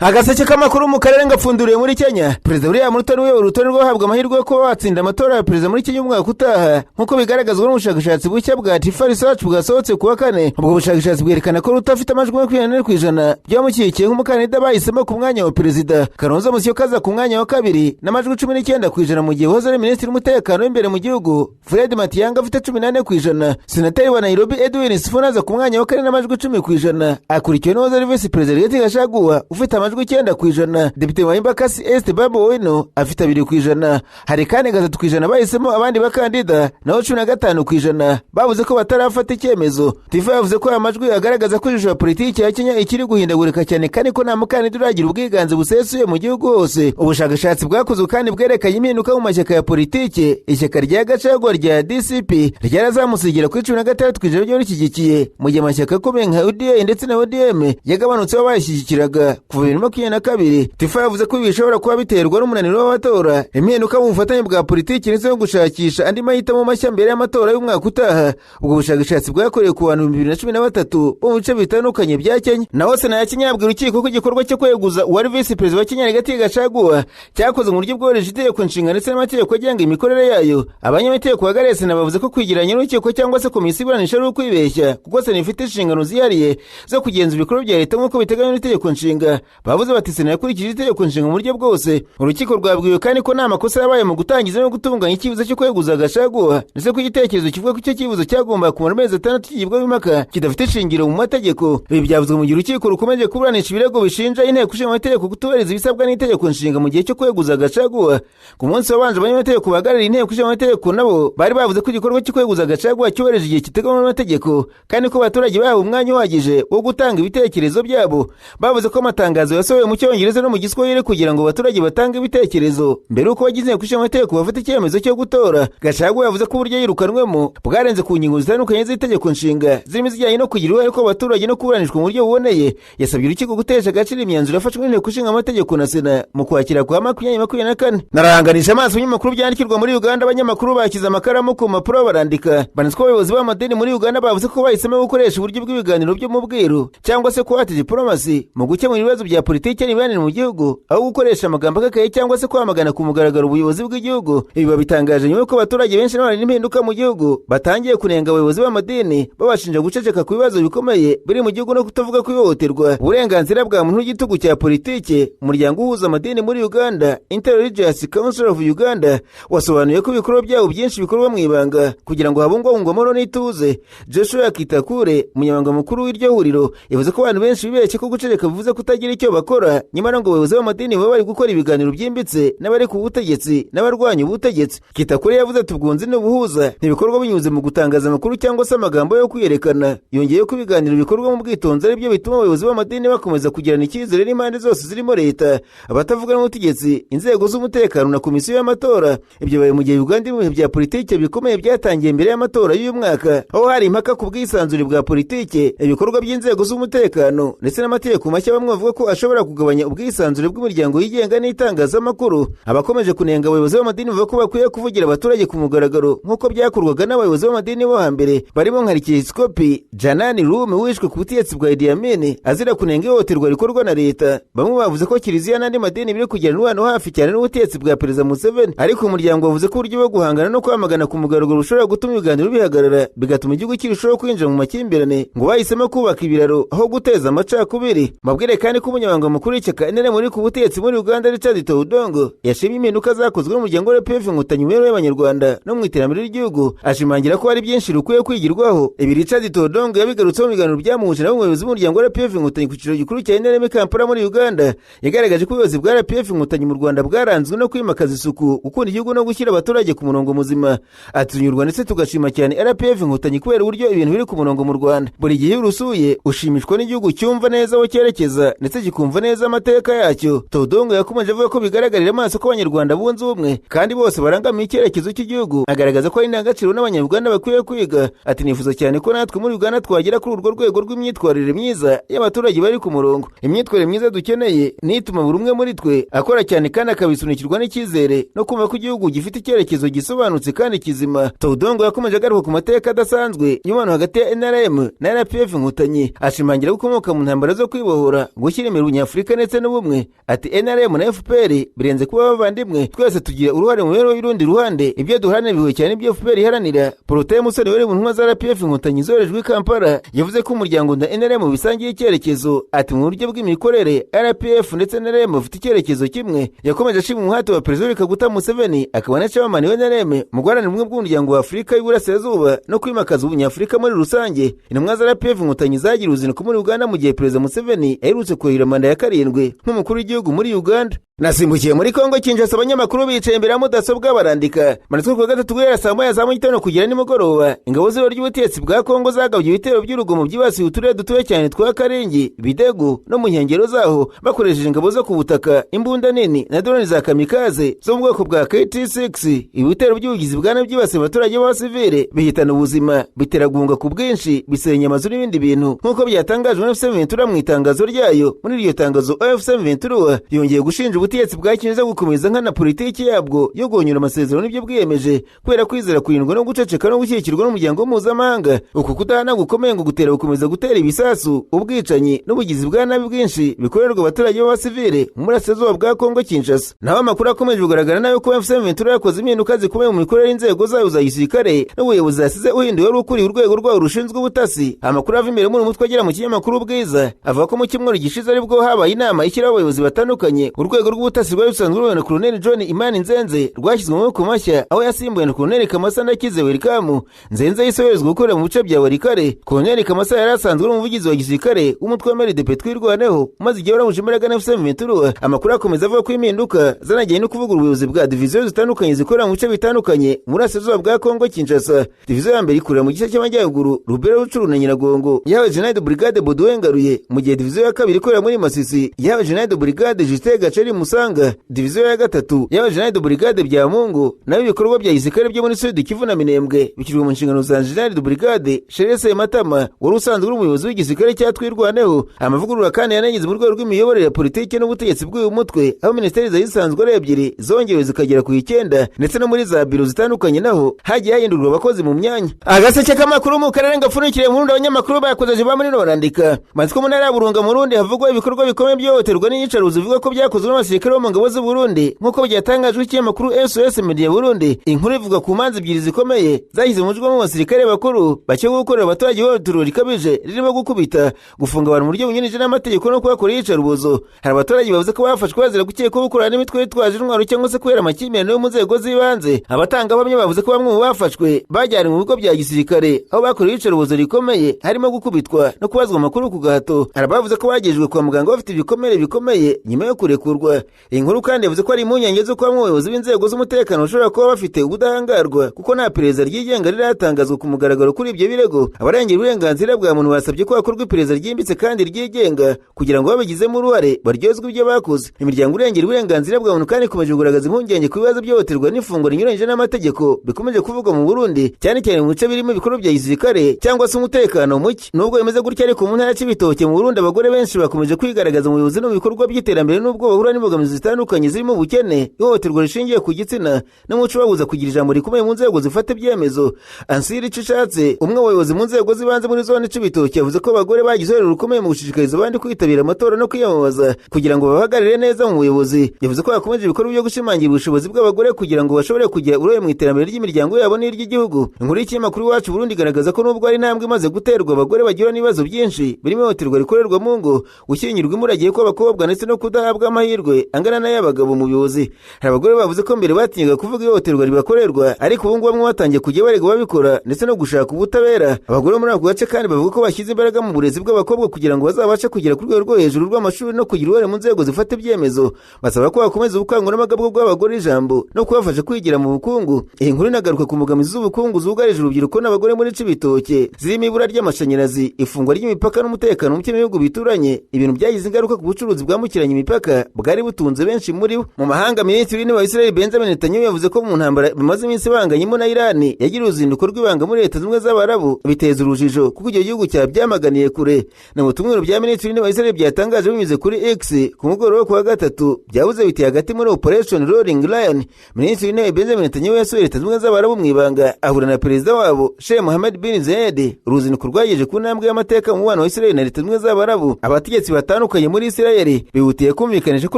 Agaseke k'amakuru mu karere ngapfunduriye muri Kenya. Perezida William Ruto niwe urutonde rwo habwa amahirwe yo kuba watsinda amatora ya perezida muri Kenya umwaka utaha, nkuko bigaragazwa n'ubushakashatsi bushya bwa Tifa Research bwasohotse kuwa kane. Ubwo bushakashatsi bwerekana ko Ruto afite amajwi 24% byamukikiye nk'umukandida bahisemo ku mwanya wa perezida. Kalonzo Musyoka aza ku mwanya wa kabiri n'amajwi 19% mu gihe wahoze ari minisitiri w'umutekano w'imbere mu gihugu Fred Matiang'i afite 18%. Senateri wa Nairobi Edwin Sifuna aza ku mwanya wa kane n'amajwi 10%, akurikiwe n'uwahoze ari vice president Rigathi Gachagua ufite amajwi 9%. Depite wa Embakasi Est Babu Owino afite 2%. Hari kandi 3% bahisemo abandi bakandida naho 15% bavuze ko batarafata icyemezo. Tifa yavuze ko amajwi agaragaza ko ijisho politiki ya Kenya ikiri guhindagurika cyane kandi ko nta mukandida uragira ubwiganze busesuye mu gihugu hose. Ubushakashatsi bwakozwe kandi bwerekanye impinduka mu mashyaka ya politiki. Ishyaka rya Gachagua rya DCP ryarazamusigira ku 16% ry'orishyigikiye, mu gihe amashyaka akomeye nka UDA ndetse na ODM yagabanutse bayishyigikiraga kuva 2022. Tifa yavuze ko bishobora kuba biterwa n'umunaniro w'abatora, impinduka mu bufatanye bwa politiki ndetse no gushakisha andi mahitamo mashya mbere y'amatora y'umwaka utaha. Ubwo bushakashatsi bwakorewe ku bantu 2013 bo mu bice bitandukanye bya Kenya. Naho Sena ya Kenya yabwira urukiko ko igikorwa cyo kweguza uwari vice president wa Kenya Rigathi Gachagua cyakoze mu buryo bworoheje itegeko nshinga ndetse n'amategeko agenga imikorere yayo. Abanyamategeko bagaragaye Sena bavuze ko kwigiranya n'urukiko cyangwa se komisiyo iburanisha ari ukwibeshya, kuko Sena ifite inshingano zihariye zo kugenzura ibikorwa bya leta nk'uko biteganywa n'itegeko nshinga. Bavuze bati Sena yakurikije itegeko nshinga mu buryo bwose. Urukiko rwabwiwe kandi ko nta makosa yabaye mu gutangiza no gutunganya icyifuzo cyo kweguza Gachagua, ndetse ko igitekerezo kivuga ko icyo cyifuzo cyagomba kumara amezi 6 kigibwaho impaka kidafite ishingiro mu mategeko. Ibi byavuzwe mu gihe urukiko rukomeje kuburanisha ibirego bishinja inteko ishinga amategeko kutubahiriza ibisabwa n'itegeko nshinga mu gihe cyo kweguza Gachagua. Ku munsi wabanje abanyamategeko bahagarariye inteko ishinga amategeko nabo bari bavuze ko igikorwa cyo kweguza Gachagua cyubahirije igihe kiteganywa n'amategeko, kandi ko abaturage bahawe umwanya uhagije wo gutanga ibitekerezo byabo. Bavuze ko amatangazo yasohowe mu Cyongereza no mu Giswahili kugira ngo abaturage batange ibitekerezo mbere uko bagize inteko ishinga amategeko bafite icyemezo cyo gutora. Gachagua yavuze ko uburyo yirukanwemo bwarenze ku ngingo zitandukanye z'itegeko nshinga zirimo izijyanye no kugira uruhare kw'abaturage no kuburanishwa mu buryo buboneye. Yasabye urukiko gutesha agaciro imyanzuro yafashwe n'inteko ishinga amategeko na Sena mu kwakira kwa 2024. Narahanganisha amaso y'amakuru byandikirwa muri Uganda. Abanyamakuru bakiza amakaramu ku mpapuro barandika, banitswe abayobozi b'amadini muri Uganda bavuze ko bahisemo gukoresha uburyo bw'ibiganiro byo mu bwiru cyangwa se kwata diplomasi mu gukemura ibibazo bya politiki n'imibanire mu gihugu, aho gukoresha amagambo akakaye cyangwa se kwamagana ku mugaragaro ubuyobozi bw'igihugu. Ibi babitangaje nyuma y'uko abaturage benshi n'abari impinduka mu gihugu batangiye kunenga abayobozi b'amadini babashinja guceceka ku bibazo bikomeye biri mu gihugu no kutavuga ku ihohoterwa uburenganzira bwa muntu n'igitugu cya politiki. Umuryango uhuza amadini muri Uganda, Interreligious Council of Uganda, wasobanuye ko ibikorwa byabo byinshi bikorwa mu ibanga kugira ngo habungwabungwe amahoro n'ituze. Joshua Kitakure, umunyamabanga mukuru w'iryo huriro, yavuze ko abantu benshi bibeshye ko guceceka bivuze kutagira icyo bakora, nyamara ngo abayobozi b'amadini baba bari gukora ibiganiro byimbitse n'abari ku butegetsi n'abarwanya ubutegetsi. Kitakure yavuze ati ubwunzi n'ubuhuza ntibikorwa binyuze mu gutangaza amakuru cyangwa se amagambo yo kwiyerekana. Yongeye ko ibiganiro bikorwa mu bwitonzi ari byo bituma abayobozi b'amadini bakomeza kugirana icyizere n'impande zose zirimo leta, abatavuga n'ubutegetsi, inzego z'umutekano na komisiyo y'amatora. Ibyo baye mu gihe Uganda iri mu bihe bya politiki bikomeye byatangiye mbere y'amatora y'uyu mwaka, aho hari impaka ku bwisanzure bwa politiki, ibikorwa by'inzego z'umutekano ndetse n'amategeko mashya bamwe bavuga ko ashobora kugabanya ubwisanzure bw'imiryango yigenga n'itangazamakuru. Abakomeje kunenga abayobozi b'amadini bavuga ko bakwiye kuvugira abaturage ku mugaragaro nk'uko byakorwaga n'abayobozi b'amadini bo hambere, barimo nka Arkiyepiskopi Janani Rumi wishwe ku butegetsi bwa Idi Amin azira kunenga ihohoterwa rikorwa na leta. Bamwe bavuze ko Kiliziya n'andi madini biri kugirana umubano hafi cyane n'ubutegetsi bwa Perezida Museveni, ariko umuryango wavuze ko uburyo bwo guhangana no kwamagana ku mugaragaro bushobora gutuma ibiganiro bihagarara bigatuma igihugu kirushaho kwinjira mu makimbirane. Ngo bahisemo kubaka ibiraro aho guteza amacakubiri. Mabwire kandi ko umunyamabanga mukuru w'ishyaka NRM muri ku butegetsi muri Uganda Richard Todongo yashimye impinduka zakozwe n'umuryango wa RPF Inkotanyi mu mibereho y'Abanyarwanda no mu iterambere ry'igihugu, ashimangira ko hari byinshi rukwiye kwigirwaho. Ibi Richard Todongo yabigarutseho mu biganiro byamuhuje n'abayobozi b'umuryango wa RPF Inkotanyi ku kiciro gikuru cya NRM Kampala muri Uganda. Yagaragaje ko ubuyobozi bwa RPF Inkotanyi mu Rwanda bwaranzwe no kwimakaza isuku, gukunda igihugu no gushyira abaturage ku murongo muzima. Atunyurwa ndetse tugashima cyane RPF Inkotanyi kubera uburyo ibintu biri ku murongo mu Rwanda. Buri gihe urusuye ushimishwa n'igihugu cyumva neza aho cyerekeza ndetse gikumva neza amateka yacyo. Todongo yakomeje avuga ko bigaragarira amaso ko Abanyarwanda bunze ubumwe kandi bose barangamiye icyerekezo cy'igihugu, agaragaza ko ari indangagaciro n'Abanyarwanda bakwiye kwiga. Ati nifuza cyane ko natwe muri Uganda twagera kuri urwo rwego rw'imyitwarire myiza y'abaturage bari ku murongo. Imyitwarire myiza dukeneye nituma buri umwe muri twe akora cyane kandi akabisunikirwa n'icyizere no kumva ko igihugu gifite icyerekezo gisobanutse kandi kizima. Todongo yakomeje agaruka ku mateka adasanzwe y'umubano hagati ya NRM na RPF Inkotanyi, ashimangira gukomoka mu ntambara zo kwibohora, gushyira imbere ubunyafurika ndetse n'ubumwe. Ati NRM na FPR birenze kuba bavandimwe, twese tugira uruhare mu mibereho y'urundi ruhande, ibyo duharanira bihuye cyane ibyo FPR iharanira. Protais Musoni wari mu ntumwa za RPF Inkotanyi zorejwe i Kampala yavuze ko umuryango na NRM bisangiye icyerekezo. Ati mu buryo bw'imikorere RPF ndetse na NRM bafite icyerekezo kimwe. Yakomeje ashima umuhate wa Perezida Kaguta Museveni akaba na chairman wa NRM mu guharanira ubumwe bw'umuryango wa Afurika y'Iburasirazuba no kwimakaza ubunyafurika muri rusange. Intumwa za RPF Inkotanyi zagira uruzinduko muri Uganda mu gihe Perezida Museveni aherutse kurahira manda ya 7 nk'umukuru w'igihugu muri Uganda. Nasimbukiye muri Kongo Kinshasa, abanyamakuru bicaye imbere ya mudasobwa barandika. Manitswe ku gatatu guhera saa moya za mu gitondo kugera nimugoroba, ingabo z'ibiro ry'ubutegetsi bwa Kongo zagabye ibitero by'urugomo byibasiye uturere dutuye cyane twa Karengi, Bidego no mu nkengero zaho bakoresheje ingabo zo ku butaka, imbunda nini na drone za kamikaze zo mu bwoko bwa KT-6. Ibitero by'ubugizi bwa nabi byibasiye abaturage b'abasivile bihitana ubuzima, biteragunga ku bwinshi, bisenya amazu n'ibindi bintu nk'uko byatangajwe na FC23 mu itangazo ryayo. Muri iryo tangazo FC23 yongeye gushinja ubutegetsi bwa Kinshasa gukomeza nkana politiki yabwo yo gonyura amasezerano n'ibyo bwiyemeje kubera kwizera kurindwa no guceceka no gushyigikirwa n'umuryango mpuzamahanga. Uku kudahana gukomeye ngo gutera gukomeza gutera ibisasu, ubwicanyi n'ubugizi bwa nabi bwinshi bikorerwa abaturage b'abasivile mu burasirazuba bwa Kongo Kinshasa. Naho amakuru akomeje kugaragara nayo ko FC23 yakoze impinduka zikomeye mu mikorere y'inzego zayo za gisirikare n'ubuyobozi yasize uhinduye wari ukuriye urwego rwawo rushinzwe ubutasi. Amakuru ava imbere mu mutwe agera mu kinyamakuru Bwiza avuga ko mu cyumweru gishize aribwo habaye inama ishyiraho abayobozi batandukanye. Urwego rw'ubutasi rwari rusanzwe ruyobowe na Colonel John Imani Nzenze rwashyizwe mu maboko mashya, aho yasimbuye na Colonel Kamasa Ndakize Welcome. Nzenze yisohorezwa gukorera mu bice bya Walikare. Colonel Kamasa yari asanzwe ari umuvugizi wa gisirikare w'umutwe wa MLDP twirwaneho maze igihe waramuje imbaraga na FC23. Amakuru akomeza avuga ko impinduka zanagiye no kuvuga ubuyobozi bwa diviziyo zitandukanye zikorera mu bice bitandukanye mu burasirazuba bwa Kongo Kinshasa. Diviziyo ya mbere ikorera mu gice cy'amajyaruguru Rubero, Rucuru na Nyiragongo yahawe General de Brigade Baudouin Ngaruye, mu gihe diviziyo ya kabiri ikorera muri Masisi yahawe General de Brigade Justin Gaceri Musanga. Diviziyo ya gatatu yahawe General de Brigade Byamungu. Naho ibikorwa bya gisirikare byo muri Sud Kivu na Minembwe bikirwa mu nshingano za General de Brigade Sherese Matama wari usanzwe uri umuyobozi w'igisirikare cya twirwaneho. Amavugurura kandi yanagize mu rwego rw'imiyoborere ya politiki n'ubutegetsi bw'uyu mutwe, aho ministeri zayisanzwe ari ebyiri zongewe zikagera ku 9 ndetse no muri za biro zitandukanye naho hagiye hahindurwa abakozi mu myanya. Agaseke k'amakuru mu karere gafunikiriye mu rundi abanyamakuru bakoze ba muri Norandika. Manitswe mu ntara ya Burunga mu Burundi havugwa ibikorwa bikomeye by'ihohoterwa n'iyicaruzi bivuga ko byakozwe n'abasirikare bo mu ngabo z'u Burundi nk'uko byatangajwe n'ikinyamakuru SOS Media Burundi. Inkuru ivuga ku manza ebyiri zikomeye zashyize mu mu basirikare bakuru bakekwa gukorera abaturage ihohoterwa rikabije ririmo gukubita, gufunga abantu mu buryo bunyuranyije n'amategeko no kubakorera iyicarubozo. Hari abaturage bavuze ko bafashwe bazira gukekwaho gukorana n'imitwe yitwaje intwaro cyangwa se kubera amakimbirane yo mu nzego z'ibanze. Abatangabuhamya bavuze ko bamwe mu bafashwe bajyanywe mu bigo bya gisirikare aho bakoreye iyicarubozo rikomeye harimo gukubitwa no kubazwa amakuru ku gahato. Hari abavuze ko bagejejwe kwa muganga bafite ibikomere bikomeye nyuma yo kurekurwa. Inkuru kandi yavuze ko ari impungenge zo kuba mu bayobozi b'inzego z'umutekano bashobora kuba bafite ubudahangarwa kuko nta pereza ryigenga riratangazwa ku mugaragaro kuri ibyo birego. Abarengera uburenganzira bwa muntu basabye ko hakorwa iperereza ryimbitse kandi ryigenga kugira ngo babigizemo uruhare baryozwe ibyo bakoze. Imiryango irengera uburenganzira bwa muntu kandi ikomeje kugaragaza impungenge ku bibazo by'ihohoterwa n'ifungwa rinyuranyije n'amategeko bikomeje kuvugwa mu Burundi, cyane cyane mu bice birimo ibikorwa bya gisirikare cyangwa se umutekano muke. Nubwo bimeze gutya ariko mu ntara y'Ibitoke mu Burundi abagore benshi bakomeje kwigaragaza mu buyobozi no mu bikorwa by'iterambere n'ubwo bahura n'imbogamizi zitandukanye zirimo ubukene, ihohoterwa rishingiye ku gitsina n'umuco babuza kugira ijambo rikomeye mu nzego zifata ibyemezo. Ansiri Cishatse, umwe mu bayobozi mu nzego z'ibanze muri zone y'Ibitoke, yavuze ko abagore bagize uruhare rukomeye mu gushishikariza abandi kwitabira amatora no kwiyamamaza kugira ngo babahagarire neza mu buyobozi. Yavuze ko yakomeje ibikorwa byo gushimangira ubushobozi bw'abagore kugira ngo bashobore kugira uruhare mu iterambere ry'imiryango yabo n'iry'igihugu. Inkuru y'ikinyamakuru Iwacu Burundi igaragaza ko nubwo ari intambwe imaze guterwa, abagore bagira n'ibibazo byinshi birimo ihohoterwa rikorerwa mu ngo, gushyingirwa imburagihe kw'abakobwa ndetse no kudahabwa amahirwe angana n'ay'abagabo mu buyobozi. Hari abagore bavuze ko mbere batinyaga kuvuga ihohoterwa ribakorerwa, ariko ubu ngubu bamwe batangiye kujya barega babikora ndetse no gushaka ubutabera. Abagore muri ako gace kandi bavuga ko bashyize imbaraga mu burezi bw'abakobwa kugira ngo bazabashe kugera ku rwego rwo hejuru rw'amashuri no kugira uruhare mu nzego zifata ibyemezo. Basaba ko bakomeza ubukangurambaga bw'abagore ijambo no kubafasha kwigira mu bukungu. Iyi nkuru inagaruka ku mbogamizi z'ubukungu zugarije urubyiruko n'abagore muri Cibitoke zirimo ibura ry'amashanyarazi, ifungwa ry'imipaka n'umutekano muke mu bihugu bituranye. Ibintu byagize ingaruka ku bucuruzi bwambukiranya imipaka bwari butunze benshi muri bo. Mu mahanga, Minisitiri w'Intebe wa Israel Benjamin Netanyahu yavuze ko mu ntambara bimaze iminsi banganyemo na Irani yagira uruzinduko rw'ibanga muri Leta Zunze z'Abarabu biteza urujijo kuko icyo gihugu cyabyamaganiye kure. Na mu tumwiro bya Minisitiri w'Intebe wa Israel byatangaje binyuze kuri X ku mugoroba ku wa gatatu byavuze biti hagati muri Operation Rolling Lion. Minisitiri w'Intebe Benjamin Netanyahu yasuye Leta Zunze z'Abarabu mu ibanga ahura na perezida wabo Sheikh Mohammed bin Zayed. Uruzinduko rwagejeje ku ntambwe y'amateka mu mubano wa Israel na Leta Zunze z'Abarabu. Abategetsi batandukanye muri Israel bihutiye kumvikanisha ko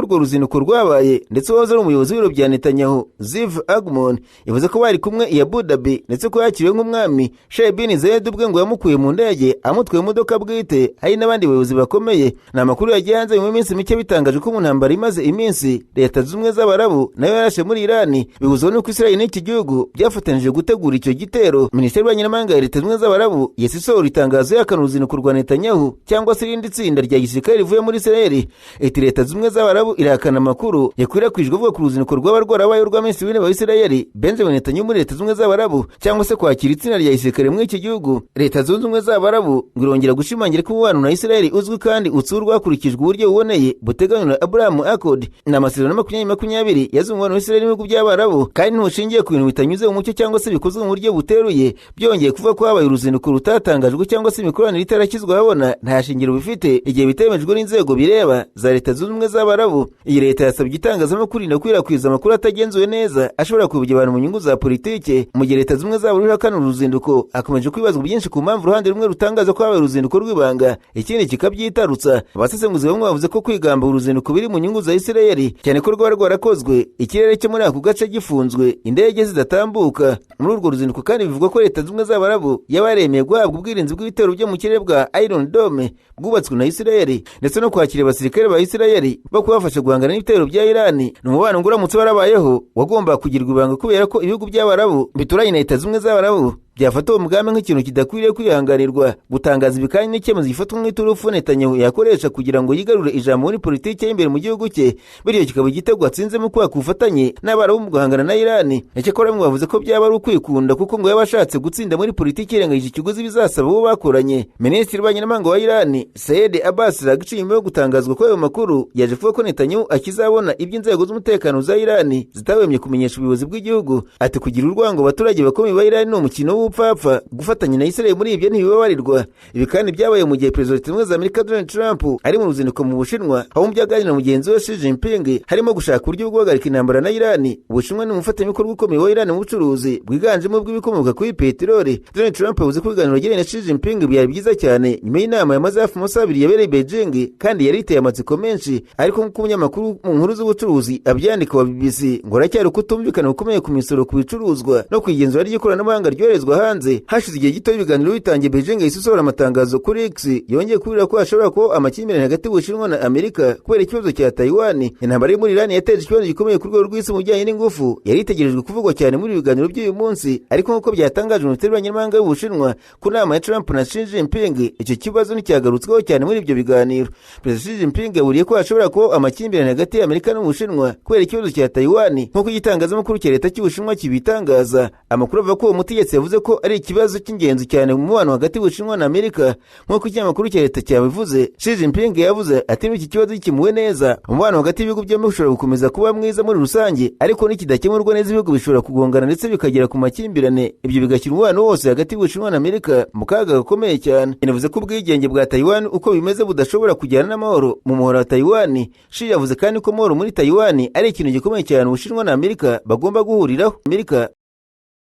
urwo ruzinduko rwabaye, ndetse wahoze ari umuyobozi w'ibiro bya Netanyahu Ziv Agmon yavuze ko bari kumwe i Abu Dhabi, ndetse ko yakiriwe nk'umwami. Sheikh bin Zayed ubwe ngo yamukuye mu ndege amutwaye mu modoka bwite, hari n'abandi bayobozi bakomeye. Ni amakuru yagiye hanze mu minsi mike bitangaje ko mu ntambara imaze iminsi Leta Zunze z'Abarabu nayo yarashe muri Irani, bihuzwa n'uko Israel n'iki gihugu byafatanije gutegura icyo gitero. Minisiteri y'Ububanyi n'Amahanga ya Leta Zunze z'Abarabu yahise isohora itangazo yakana uruzinduko rwa Netanyahu cyangwa se irindi tsinda rya gisirikare rivuye muri Israel. Iti Leta Zunze z'Abarabu irahakana amakuru yakwirakwijwe avuga ku ruzinduko rwaba rwarabaye urwa Minisitiri w'Intebe wa Israel Benjamin Netanyahu muri Leta Zunze z'Abarabu cyangwa se kwakira itsinda rya gisirikare muri iki gihugu. Leta Zunze z'Abarabu ngo irongera gushimangira ko umubano na Israel uzwi kandi utsurwa hakurikijwe uburyo buboneye buteganywa na Abraham Accord na amasezerano 2020 yazunze umubano wa Israel n'ibihugu by'Abarabu, kandi ntushingiye ku bintu bitanyuze mu mucyo cyangwa se bikozwe mu buryo buteruye. Byongeye kuvuga ko habaye uruzinduko rutatangajwe cyangwa se imikoranire itarakizwe habona nta shingiro bifite igihe bitemejwe n'inzego bireba za Leta Zunze z'Abarabu. Iyi leta yasabye itangazamakuru kwirinda gukwirakwiza amakuru atagenzuwe neza ashobora kubigira abantu mu nyungu za politike. Mu gihe Leta Zunze z'Abarabu ihakana uruzinduko, hakomeje kwibazwa byinshi ku mpamvu uruhande rumwe rutangaza ko habaye uruzinduko rw'ibanga, ikindi kikabyitarutsa. Abasesenguzi bamwe bavuze ko kwigamba uruzinduko biri mu nyungu za Israel, cyane ko rwaba rwarakozwe ikirere cyo muri ako gace gifunzwe, indege zidatambuka. Muri urwo ruzinduko kandi bivugwa ko Leta Zunze z'Abarabu yabaremeye guhabwa ubwirinzi bw'ibitero byo mu kirere bwa Iron Dome bwubatswe na Israel, ndetse no kwakira abasirikare ba Israel bo kubafasha guhangana n'ibitero bya Irani. Ni umubano ngo uramutse warabayeho wagomba kugirwa ibanga kubera ko ibihugu by'Abarabu bituranye na Leta Zunze z'Abarabu byafata uwo mugambi nk'ikintu kidakwiriye kwihanganirwa. Gutangaza ibikanye n'icyemezo gifatwa nk'iturufu Netanyahu yakoresha kugira ngo yigarure ijambo muri politiki y'imbere mu gihugu cye, bityo kikaba igitego atsinzemo kwaka ubufatanye n'Abarabu mu guhangana na Irani. Icyakora bamwe bavuze ko byaba ari ukwikunda kuko ngo yabashatse gutsinda muri politiki irengagije ikiguzi bizasaba uwo bakoranye. Minisitiri w'Ububanyi n'Amahanga wa Irani Said Abbas Araghchi nyuma yo gutangazwa ko ayo makuru yaje kuvuga ko Netanyahu akizabona iby'inzego z'umutekano za Irani zitawemye kumenyesha ubuyobozi bw'igihugu. Ati kugira urwango abaturage bakomeye ba Irani ni umukino upfapfa, gufatanya na Israel muri ibyo ntibibabarirwa. Ibi kandi byabaye mu gihe Perezida wa Leta Zunze Amerika Donald Trump ari mu ruzinduko mu Bushinwa, aho byaganira na mugenzi we Xi Jinping harimo gushaka uburyo bwo guhagarika intambara na Irani. Ubushinwa ni umufatanyabikorwa ukomeye wa Irani mu bucuruzi bwiganjemo bw'ibikomoka kuri peteroli. Donald Trump yavuze ko ibiganiro yagiranye na Xi Jinping byari byiza cyane nyuma y'inama yamaze hafi amasaha abiri yabereye Beijing, kandi yari iteye amatsiko menshi. Ariko nk'uko umunyamakuru mu nkuru z'ubucuruzi abyandika wa BBC ngo haracyari kutumvikana gukomeye ku misoro ku bicuruzwa no ku igenzura ry'ikoranabuhanga ryoherezwa hanze. Hashize igihe gito ibiganiro bitangiye, Beijing isohora amatangazo kuri X yongeye kubwira ko hashobora kuba amakimbirane hagati y'Ubushinwa na Amerika kubera ikibazo cya Taiwan. Intambara yo muri Iran yateje ikibazo gikomeye ku rwego rw'isi mu bijyanye n'ingufu, yari itegerejwe kuvugwa cyane muri ibiganiro by'uyu munsi. Ariko nk'uko byatangajwe Minisiteri y'Ububanyi n'Amahanga y'Ubushinwa ku nama ya Trump na Xi Jinping, icyo kibazo nticyagarutsweho cyane muri ibyo biganiro. Perezida Xi Jinping yaburiye ko hashobora kuba amakimbirane hagati y'Amerika n'Ubushinwa kubera ikibazo cya Taiwan, nk'uko igitangazamakuru cya leta cy'Ubushinwa kibitangaza. Amakuru avuga ko uwo mutegetsi yavuze ko ari ikibazo cy'ingenzi cyane mu mubano hagati y'Ubushinwa na Amerika, nk'uko ikinyamakuru cya leta cyabivuze. Xi Jinping yavuze ati iki kibazo gikimuwe neza, umubano hagati y'ibihugu byombi ushobora gukomeza kuba mwiza muri rusange, ariko nikidakemurwa neza ibihugu bishobora kugongana ndetse bikagera ku makimbirane. Ibyo bigashyira umubano wose hagati y'Ubushinwa na Amerika mu kaga gakomeye cyane. Yanavuze ko ubwigenge bwa Taiwan uko bimeze budashobora kujyana n'amahoro mu muhora wa Taiwan. Xi yavuze kandi ko amahoro muri Taiwan ari ikintu gikomeye cyane Ubushinwa na Amerika bagomba guhuriraho. Amerika